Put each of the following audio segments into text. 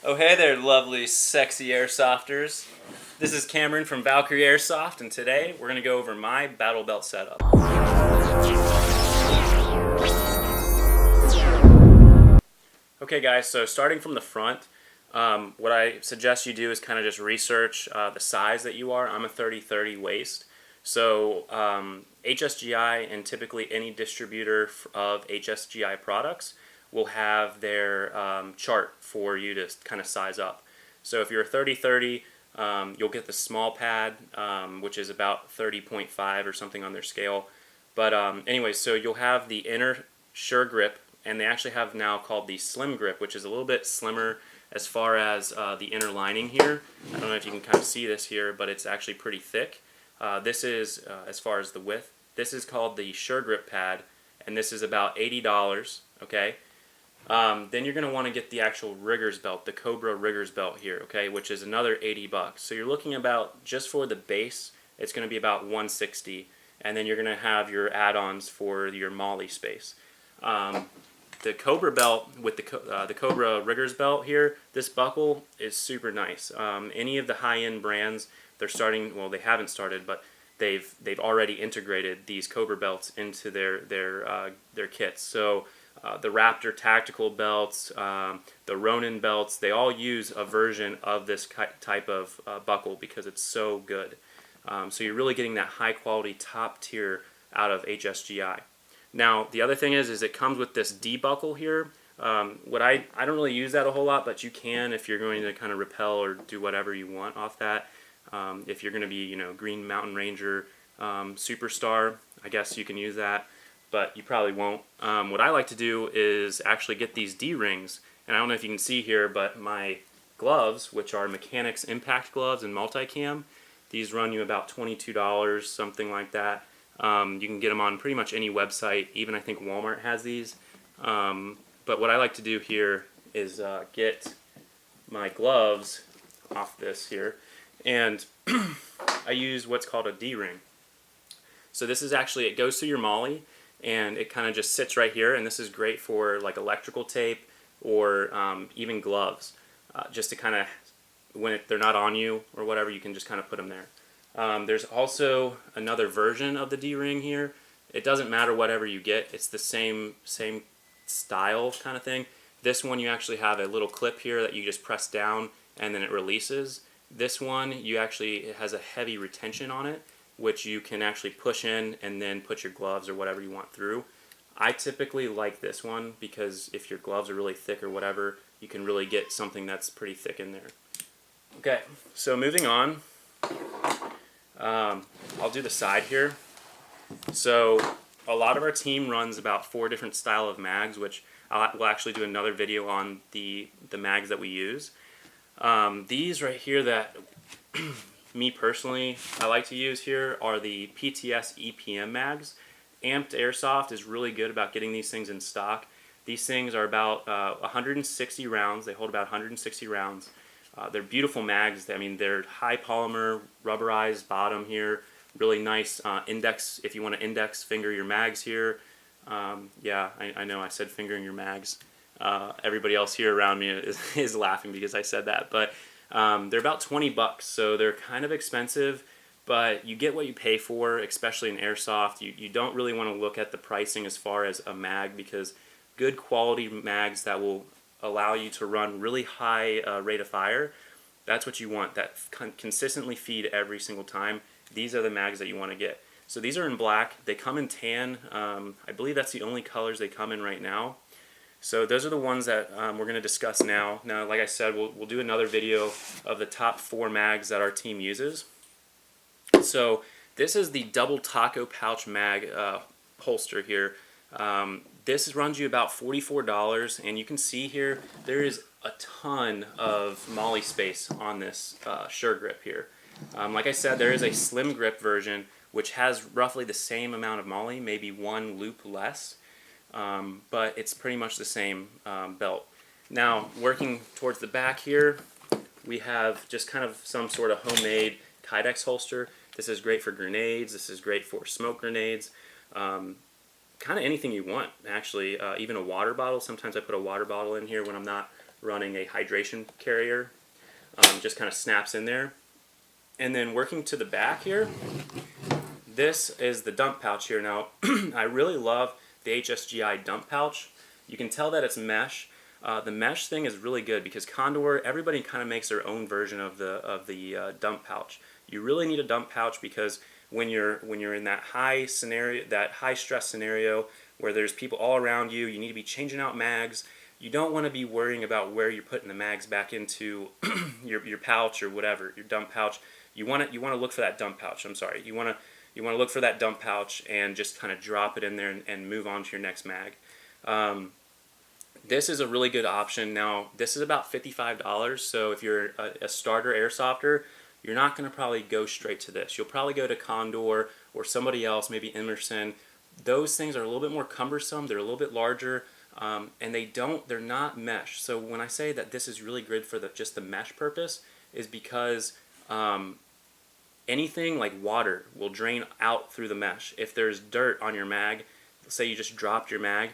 Oh hey there, lovely, sexy airsofters. This is Cameron from Valkyrie Airsoft, and today we're going to go over my battle belt setup. Okay guys, so starting from the front, what I suggest you do is kind of just research the size that you are. I'm a 30-30 waist. So HSGI and typically any distributor of HSGI products will have their chart for you to kind of size up. So if you're a 30-30, you'll get the small pad, which is about 30.5 or something on their scale. But anyway, so you'll have the inner sure grip, and they actually have now called the slim grip, which is a little bit slimmer as far as the inner lining here. I don't know if you can kind of see this here, but it's actually pretty thick. This is, as far as the width, this is called the sure grip pad, and this is about $80, okay? Then you're going to want to get the actual riggers belt, the Cobra riggers belt here, okay, which is another 80 bucks. So you're looking about, just for the base, it's going to be about 160, and then you're going to have your add-ons for your molly space. The Cobra belt with the Cobra riggers belt here, this buckle is super nice. Any of the high-end brands, they're starting, well, they haven't started, but they've already integrated these Cobra belts into their kits. So the Raptor tactical belts, the Ronin belts, they all use a version of this type of buckle because it's so good. So you're really getting that high quality top tier out of HSGI. Now the other thing is it comes with this D buckle here. I don't really use that a whole lot, but you can if you're going to kind of rappel or do whatever you want off that. If you're going to be, you know, Green Mountain Ranger superstar, I guess you can use that, but you probably won't. What I like to do is actually get these D-rings, and I don't know if you can see here, but my gloves, which are Mechanix impact gloves and Multicam, these run you about $22, something like that. You can get them on pretty much any website, even I think Walmart has these. But what I like to do here is get my gloves off this here, and I use what's called a D-ring. So this is actually, it goes through your molly, and it kind of just sits right here, and this is great for like electrical tape or even gloves, just to kind of, when they're not on you or whatever, you can just kind of put them there. There's also another version of the D-ring here. It doesn't matter whatever you get, it's the same style kind of thing. This one you actually have a little clip here that you just press down and then it releases. This one, it has a heavy retention on it, which you can actually push in and then put your gloves or whatever you want through. I typically like this one because if your gloves are really thick or whatever, you can really get something that's pretty thick in there. Okay, so moving on, I'll do the side here. So a lot of our team runs about 4 different style of mags, which we'll actually do another video on the mags that we use. These right here that me personally I like to use here are the PTS EPM mags. Amped Airsoft is really good about getting these things in stock. These things are about 160 rounds. They hold about 160 rounds. They're beautiful mags. I mean, they're high polymer, rubberized bottom here. Really nice index, if you want to index finger your mags here. Yeah, I know I said fingering your mags. Everybody else here around me is laughing because I said that, but they're about 20 bucks, so they're kind of expensive, but you get what you pay for, especially in airsoft. You don't really want to look at the pricing as far as a mag, because good quality mags that will allow you to run really high rate of fire, that's what you want, that consistently feed every single time. These are the mags that you want to get. So these are in black, they come in tan. I believe that's the only colors they come in right now. So those are the ones that we're going to discuss now. Now, like I said, we'll do another video of the top 4 mags that our team uses. So this is the double taco pouch mag holster here. This runs you about $44, and you can see here there is a ton of molly space on this sure grip here. Like I said, there is a slim grip version which has roughly the same amount of molly, maybe 1 loop less. But it's pretty much the same belt. Now, working towards the back here, we have just kind of some sort of homemade Kydex holster. This is great for grenades. This is great for smoke grenades. kind of anything you want, actually. Even a water bottle. Sometimes I put a water bottle in here when I'm not running a hydration carrier. Just kind of snaps in there. And then working to the back here, this is the dump pouch here. Now, I really love the HSGI dump pouch. You can tell that it's mesh. The mesh thing is really good because Condor, everybody kind of makes their own version of the dump pouch. You really need a dump pouch because when you're in that high scenario, that high stress scenario where there's people all around you, you need to be changing out mags. You don't want to be worrying about where you're putting the mags back into your pouch or whatever, your dump pouch. You want to look for that dump pouch. I'm sorry. You want to look for that dump pouch and just kind of drop it in there and move on to your next mag. This is a really good option. Now, this is about $55, so if you're a starter airsofter, you're not going to probably go straight to this. You'll probably go to Condor or somebody else, maybe Emerson. Those things are a little bit more cumbersome. They're a little bit larger, and they're not mesh. So when I say that this is really good for just the mesh purpose, is because anything like water will drain out through the mesh. If there's dirt on your mag, say you just dropped your mag,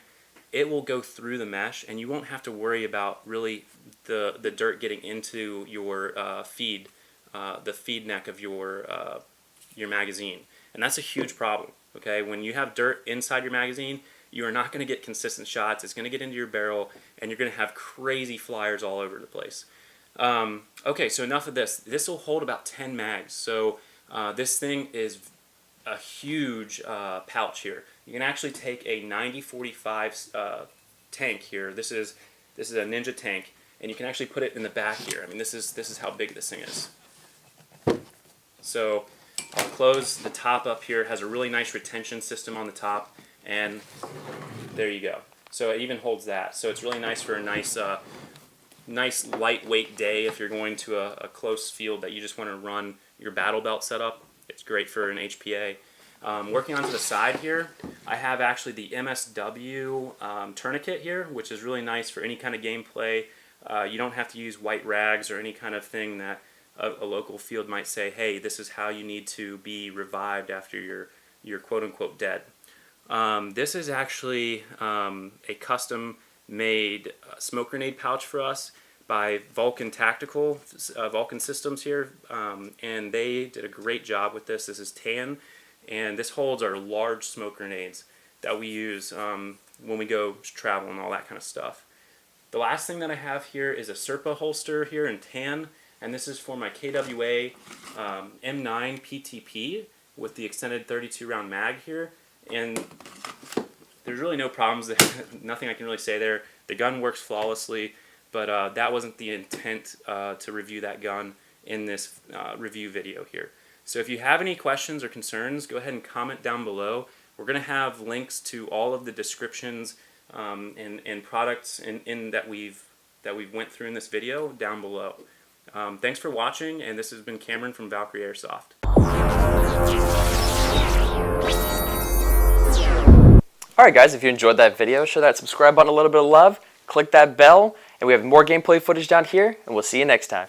it will go through the mesh, and you won't have to worry about really the dirt getting into your feed, the feed neck of your magazine, and that's a huge problem. Okay, when you have dirt inside your magazine, you are not going to get consistent shots. It's going to get into your barrel, and you're going to have crazy flyers all over the place. Okay, so enough of this. This will hold about 10 mags. So this thing is a huge pouch here. You can actually take a 90-45 tank here. This is a Ninja tank, and you can actually put it in the back here. I mean, this is how big this thing is. So I'll close the top up here. It has a really nice retention system on the top, and there you go. So it even holds that. So it's really nice for a nice lightweight day if you're going to a close field that you just want to run your battle belt setup. It's great for an HPA. Working onto the side here, I have actually the MSW tourniquet here, which is really nice for any kind of gameplay. You don't have to use white rags or any kind of thing that a local field might say, hey, this is how you need to be revived after you're quote-unquote dead. This is actually a custom-made smoke grenade pouch for us by Vulcan Vulcan Systems here, and they did a great job with this. This is tan, and this holds our large smoke grenades that we use when we go travel and all that kind of stuff. The last thing that I have here is a SERPA holster here in tan, and this is for my KWA M9 PTP with the extended 32 round mag here, and there's really no problems, nothing I can really say there. The gun works flawlessly, but that wasn't the intent to review that gun in this review video here. So if you have any questions or concerns, go ahead and comment down below. We're going to have links to all of the descriptions and products that we've went through in this video down below. Thanks for watching, and this has been Cameron from Valkyrie Airsoft. Alright guys, if you enjoyed that video, show that subscribe button a little bit of love, click that bell, and we have more gameplay footage down here, and we'll see you next time.